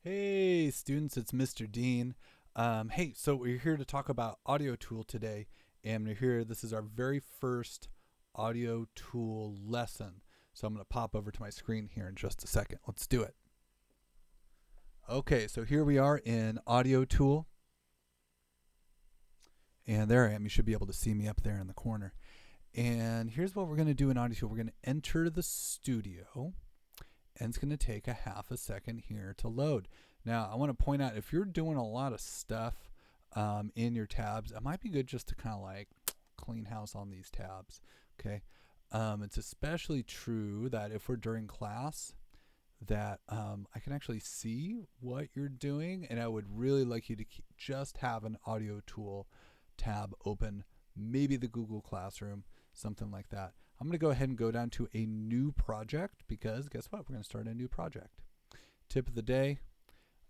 Hey students, it's Mr. Dean. Hey, so we're here to talk about Audiotool today, and we're here. This is our very first Audiotool lesson. So I'm going to pop over to my screen here in just a second. Let's do it. Okay, so here we are in Audiotool, and there I am. You should be able to see me up there in the corner. And here's what we're going to do in Audiotool. We're going to enter the studio. And it's going to take a half a second here to load. Now, I want to point out, if you're doing a lot of stuff in your tabs, it might be good just to kind of like clean house on these tabs, okay? It's especially true that if we're during class, that I can actually see what you're doing, and I would really like you to just have an Audiotool tab open, maybe the Google Classroom, something like that. I'm going to go ahead and go down to a new project because guess what? We're going to start a new project. Tip of the day.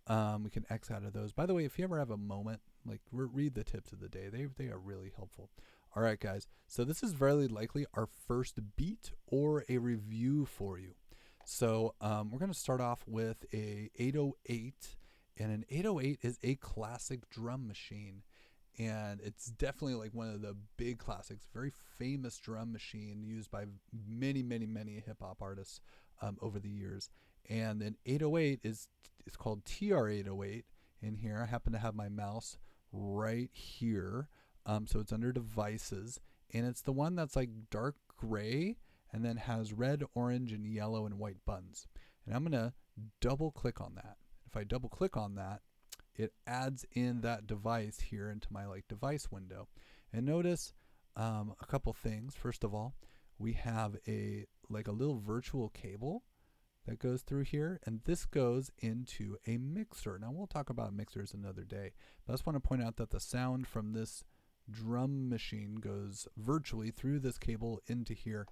We can X out of those. By the way, if you ever have a moment, like read the tips of the day. They are really helpful. All right, guys. So this is very likely our first beat or a review for you. So we're going to start off with a 808. And an 808 is a classic drum machine. And it's definitely like one of the big classics, very famous drum machine used by many hip hop artists over the years. And an 808 is called TR808 in here. I happen to have my mouse right here. So it's under devices, and it's the one that's like dark gray and then has red, orange, and yellow and white buttons. And I'm going to double click on that. If I double click on that, it adds in that device here into my device window. And notice a couple things. First of all, we have a little virtual cable that goes through here, and this goes into a mixer. Now we'll talk about mixers another day, but I just want to point out that the sound from this drum machine goes virtually through this cable into here,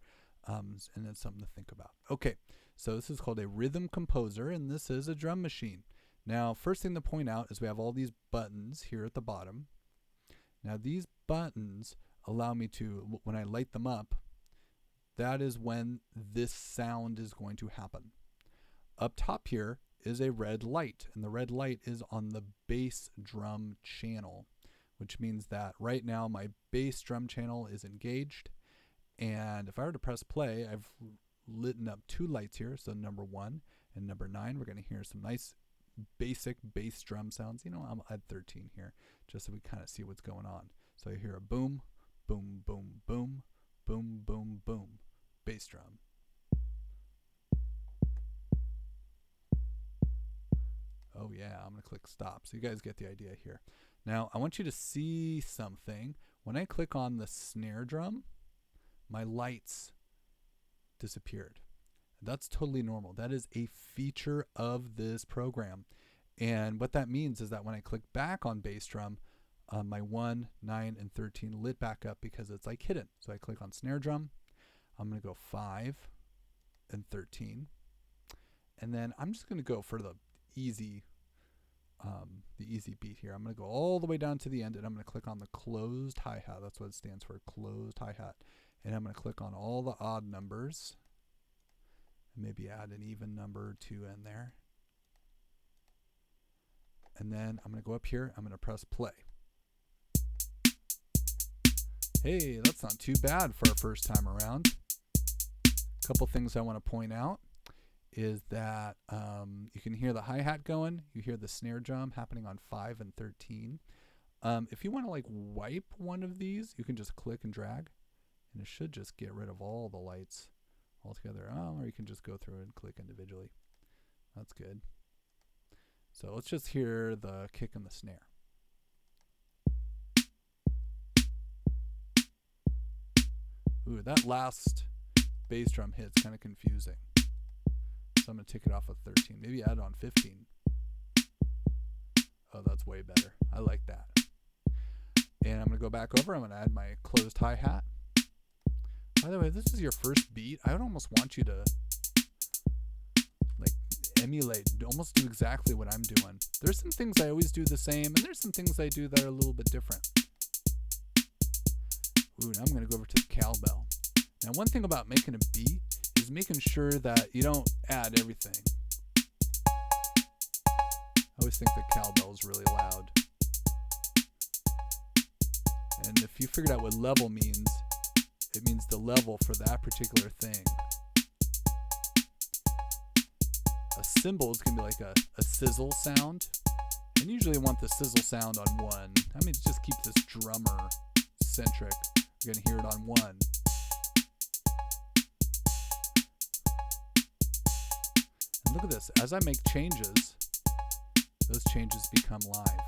and it's something to think about. Okay, so this is called a rhythm composer, and this is a drum machine. Now, first thing to point out is we have all these buttons here at the bottom. Now, these buttons allow me to, when I light them up, that is when this sound is going to happen. Up top here is a red light, and the red light is on the bass drum channel, which means that right now my bass drum channel is engaged. And if I were to press play, I've lit up two lights here, so number 1 and number 9. We're going to hear some nice basic bass drum sounds. I'll add 13 here just so we kind of see what's going on. So you hear a boom, boom, boom, boom, boom, boom, boom, bass drum. Oh yeah, I'm going to click stop. So you guys get the idea here. Now I want you to see something. When I click on the snare drum, my lights disappeared. That's totally normal. That is a feature of this program. And what that means is that when I click back on bass drum, my 1, 9, and 13 lit back up because it's like hidden. So I click on snare drum. I'm going to go 5 and 13. And then I'm just going to go for the easy beat here. I'm going to go all the way down to the end, and I'm going to click on the closed hi-hat. That's what it stands for, closed hi-hat. And I'm going to click on all the odd numbers. Maybe add an even number or 2 in there. And then I'm going to go up here. I'm going to press play. Hey, that's not too bad for our first time around. A couple things I want to point out is that you can hear the hi-hat going. You hear the snare drum happening on 5 and 13. If you want to wipe one of these, you can just click and drag, and it should just get rid of all the lights altogether. Or you can just go through and click individually. That's good. So let's just hear the kick and the snare. Ooh, that last bass drum hit's kind of confusing. So I'm going to take it off of 13. Maybe add on 15. Oh, that's way better. I like that. And I'm going to go back over. I'm going to add my closed hi-hat. By the way, if this is your first beat, I would almost want you to emulate, almost do exactly what I'm doing. There's some things I always do the same, and there's some things I do that are a little bit different. Ooh, now I'm going to go over to the cowbell. Now, one thing about making a beat is making sure that you don't add everything. always think the cowbell is really loud. And if you figured out what level means, it means the level for that particular thing. A cymbal is going to be like a sizzle sound. And usually you want the sizzle sound on 1. I mean, just keep this drummer centric. You're going to hear it on 1. And look at this. As I make changes, those changes become live.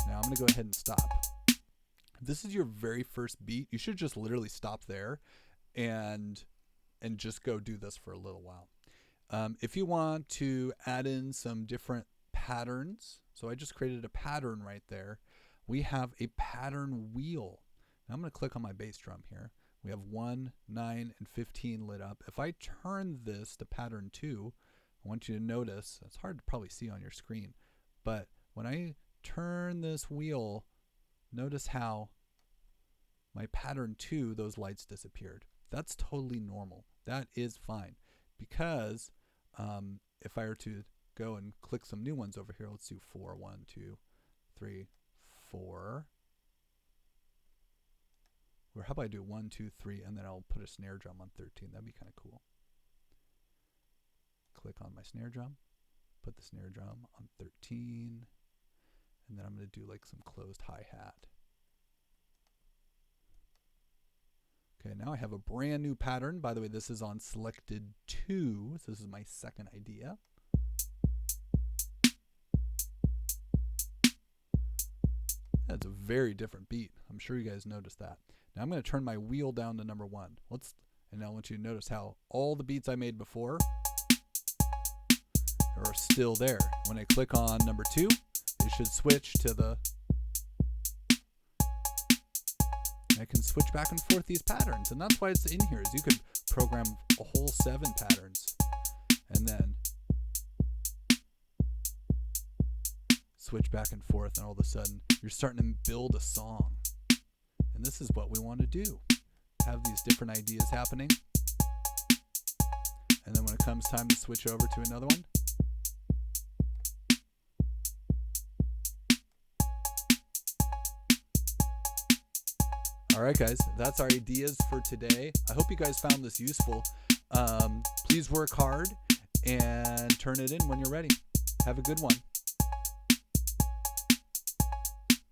Now I'm going to go ahead and stop. If this is your very first beat, you should just literally stop there and just go do this for a little while. If you want to add in some different patterns, so I just created a pattern right there. We have a pattern wheel. Now I'm going to click on my bass drum here. We have 1, 9, and 15 lit up. If I turn this to pattern 2, I want you to notice, it's hard to probably see on your screen, but when I turn this wheel, notice how my pattern 2, those lights disappeared. That's totally normal. That is fine, because if I were to go and click some new ones over here, let's do 4, 1, 2, 3, 4. Or how about I do 1, 2, 3, and then I'll put a snare drum on 13. That'd be kind of cool. Click on my snare drum, put the snare drum on 13, and then I'm going to do like some closed hi-hat. Okay, now I have a brand new pattern. By the way, this is on selected 2, so this is my second idea. That's a very different beat. I'm sure you guys noticed that. Now I'm going to turn my wheel down to number 1. And now I want you to notice how all the beats I made before are still there. When I click on number 2, it should switch to the... I can switch back and forth these patterns, and that's why it's in here. Is you could program a whole 7 patterns and then switch back and forth, and all of a sudden you're starting to build a song. And this is what we want to do. Have these different ideas happening. And then when it comes time to switch over to another one, Alright guys, that's our ideas for today. I hope you guys found this useful. Please work hard and turn it in when you're ready. Have a good one.